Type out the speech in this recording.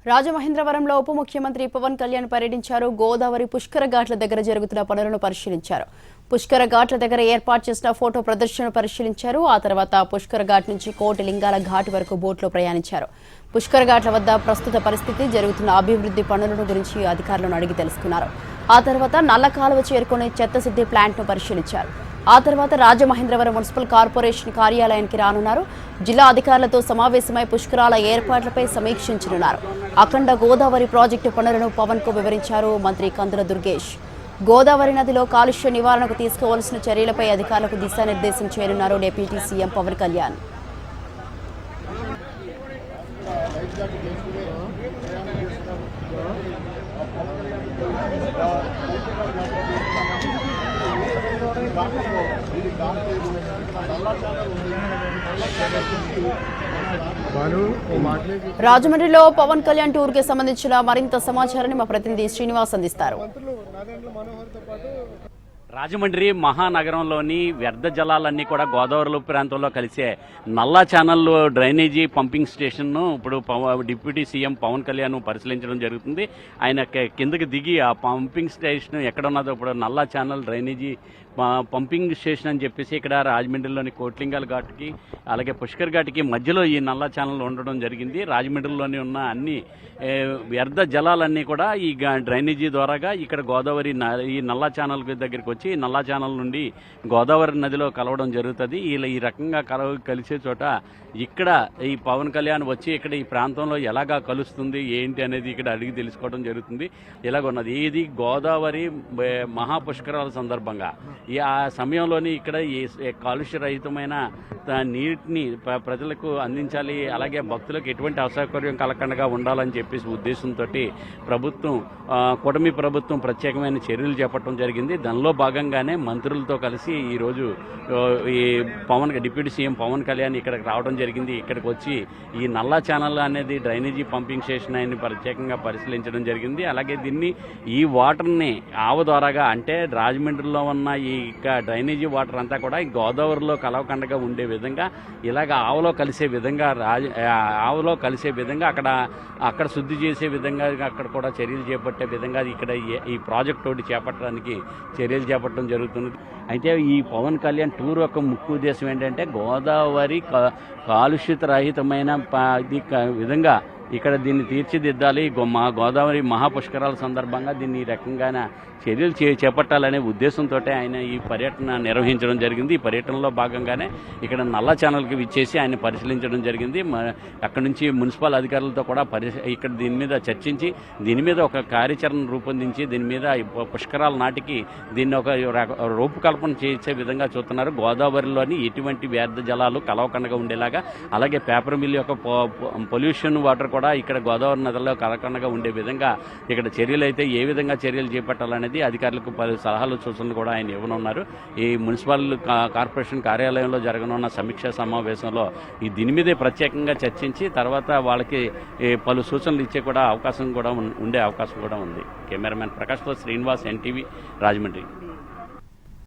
రాజమహేంద్రవరంలో ఉప ముఖ్యమంత్రి పవన్ కళ్యాణ్ పర్యటించారు. గోదావరి పుష్కర ఘాట్ల దగ్గర జరుగుతున్న పనులను పరిశీలించారు. పుష్కర ఘాట్ల దగ్గర ఏర్పాటు చేసిన ఫోటో ప్రదర్శనను పరిశీలించారు. ఆ తర్వాత పుష్కర ఘాట్ నుంచి కోటి లింగాల ఘాట్ వరకు బోట్లో ప్రయాణించారు. పుష్కర ఘాట్ల వద్ద ప్రస్తుత పరిస్థితి, జరుగుతున్న అభివృద్ధి పనులను గురించి అధికారులను అడిగి తెలుసుకున్నారు. ఆ తర్వాత నల్ల కాలువ చేరుకుని చెత్తశుద్ధి ప్లాంట్ ను పరిశీలించారు. ఆ తర్వాత రాజమహేంద్రవరం మున్సిపల్ కార్పొరేషన్ కార్యాలయానికి రానున్నారు. జిల్లా అధికారులతో సమావేశమై పుష్కరాల ఏర్పాట్లపై సమీక్షించనున్నారు. అఖండ గోదావరి ప్రాజెక్టు పనులను పవన్ కు వివరించారు మంత్రి కందుల దుర్గేష్. గోదావరి నదిలో కాలుష్య నివారణకు తీసుకోవాల్సిన చర్యలపై అధికారులకు దిశానిర్దేశం చేయనున్నారు డిప్యూటీ సీఎం పవన్ కళ్యాణ్. రాజమండ్రిలో పవన్ కళ్యాణ్ టూర్ కి సంబంధించిన మరింత సమాచారాన్ని మా ప్రతినిధి శ్రీనివాస్ అందిస్తారు. రాజమండ్రి మహానగరంలోని వ్యర్థ జలాలన్నీ కూడా గోదావరి ప్రాంతంలో కలిసే నల్లా ఛానల్ డ్రైనేజీ పంపింగ్ స్టేషన్ను ఇప్పుడు డిప్యూటీ సీఎం పవన్ కళ్యాణ్ పరిశీలించడం జరుగుతుంది. ఆయన కిందకి దిగి ఆ పంపింగ్ స్టేషన్ ఎక్కడ ఉన్నదో ఇప్పుడు నల్లా ఛానల్ డ్రైనేజీ పంపింగ్ స్టేషన్ అని చెప్పేసి ఇక్కడ రాజమండ్రిలోని కోట్లింగాల ఘాట్కి అలాగే పుష్కర్ ఘాట్కి మధ్యలో ఈ నల్లా ఛానల్ ఉండడం జరిగింది. రాజమండ్రిలోని ఉన్న అన్ని వ్యర్థ జలాలన్నీ కూడా ఈ డ్రైనేజీ ద్వారాగా ఇక్కడ గోదావరి ఈ నల్లా ఛానల్ దగ్గరికి వచ్చి నల్లా ఛానల్ నుండి గోదావరి నదిలో కలవడం జరుగుతుంది. ఈ రకంగా కలిసే చోట ఇక్కడ ఈ పవన్ కళ్యాణ్ వచ్చి ఇక్కడ ఈ ప్రాంతంలో ఎలాగా కలుస్తుంది ఏంటి అనేది ఇక్కడ అడిగి తెలుసుకోవడం జరుగుతుంది. ఇలాగున్నది ఇది గోదావరి మహాపుష్కరాల సందర్భంగా ఆ సమయంలోని ఇక్కడ ఈ కాలుష్యరహితమైన నీటిని ప్రజలకు అందించాలి, అలాగే భక్తులకు ఎటువంటి అసౌకర్యం కలగకుండా ఉండాలని చెప్పేసి ఉద్దేశంతో ప్రభుత్వం కూటమి ప్రభుత్వం ప్రత్యేకమైన చర్యలు చేపట్టడం జరిగింది. దానిలో భాగంగానే మంత్రులతో కలిసి ఈరోజు ఈ డిప్యూటీ సీఎం పవన్ కళ్యాణ్ ఇక్కడికి రావడం జరిగింది. ఇక్కడికి వచ్చి ఈ నల్లా ఛానల్ అనేది డ్రైనేజీ పంపింగ్ స్టేషన్ అని ప్రత్యేకంగా పరిశీలించడం జరిగింది. అలాగే దీన్ని ఈ వాటర్ని ఆవ ద్వారాగా అంటే రాజమండ్రిలో ఉన్న ఈ డ్రైనేజీ వాటర్ అంతా కూడా ఈ గోదావరిలో కలవకండగా ఉండే విధంగా ఇలాగ ఆవలో కలిసే విధంగా అక్కడ శుద్ధి చేసే విధంగా అక్కడ కూడా చర్యలు చేపట్టే విధంగా ఇక్కడ ఈ ప్రాజెక్ట్ ఒకటి చేపట్టడానికి చర్యలు చేపట్టడం జరుగుతుంది. అయితే ఈ పవన్ కళ్యాణ్ టూర్ యొక్క ముఖ్య ఉద్దేశం ఏంటంటే గోదావరి కాలుష్యత రహితమైన విధంగా ఇక్కడ దీన్ని తీర్చిదిద్దాలి. గోదావరి మహాపుష్కరాల సందర్భంగా దీన్ని ఈ రకంగా చర్యలు చేపట్టాలనే ఉద్దేశంతో ఆయన ఈ పర్యటన నిర్వహించడం జరిగింది. ఈ పర్యటనలో భాగంగానే ఇక్కడ నల్ల ఛానల్కి విచ్చేసి ఆయన పరిశీలించడం జరిగింది. అక్కడి నుంచి మున్సిపల్ అధికారులతో కూడా ఇక్కడ దీని మీద చర్చించి దీని మీద ఒక కార్యాచరణ రూపొందించి దీని మీద పుష్కరాల నాటికి దీన్ని ఒక రూపకల్పన చేసే విధంగా చూస్తున్నారు. గోదావరిలోని ఎటువంటి వ్యర్థ జలాలు కలవకండగా ఉండేలాగా, అలాగే పేపర్ మిల్ యొక్క పొల్యూషన్ వాటర్ కూడా ఇక్కడ గోదావరి నదిలో కలవకుండా ఉండే విధంగా ఇక్కడ చర్యలు అయితే ఏ విధంగా చర్యలు చేపట్టాలనేది అధికారులకు పలు సలహాలు సూచనలు కూడా ఆయన ఇవ్వనున్నారు. ఈ మున్సిపల్ కార్పొరేషన్ కార్యాలయంలో జరగనున్న సమీక్షా సమావేశంలో దీని మీదే ప్రత్యేకంగా చర్చించి తర్వాత వాళ్ళకి పలు సూచనలు ఇచ్చే కూడా అవకాశం కూడా ఉండే అవకాశం కూడా ఉంది. కెమెరామెన్ ప్రకాష్తో శ్రీనివాస్, ఎన్టీవీ, రాజమండ్రి.